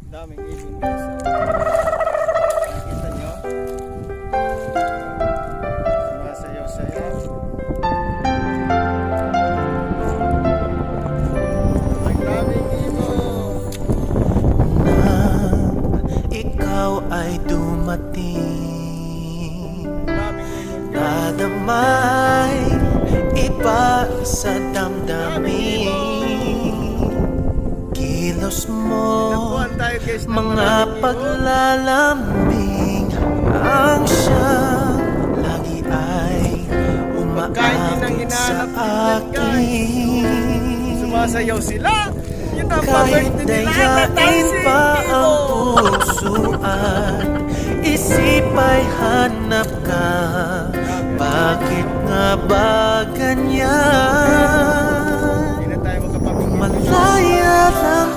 Daming ibon guys. Nakita nyo? Sumasayaw-sayaw. Ang daming ibon. Ikaw ay dumating, Daming ibon guys. nadamay iba sa damdamin. Kilos mo, Nakuhan tayo guys ng mga maraming ibon. paglalambing, ang siyang lagi ay Pagkain din ang umaakit sa hinahanap natin, akin. Sumasayaw sila. Yun ang Kahit pa-birthday nila. dayain Dancing pa ang ibon. puso at isip ay hanap ka. Bakit nga ba ganyan? Hindi na tayo makapag-ibon. Malaya lang